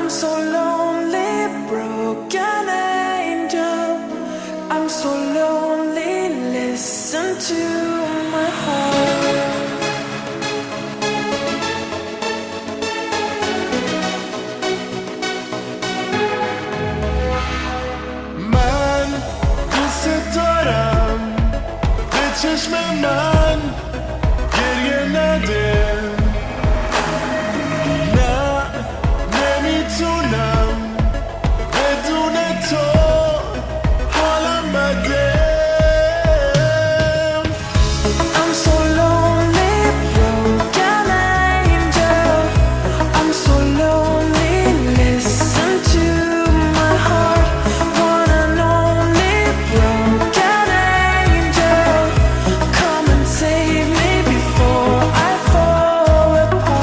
I'm so lonely, broken angel. I'm so lonely, listen to my heart. من دوست دارم به چشم من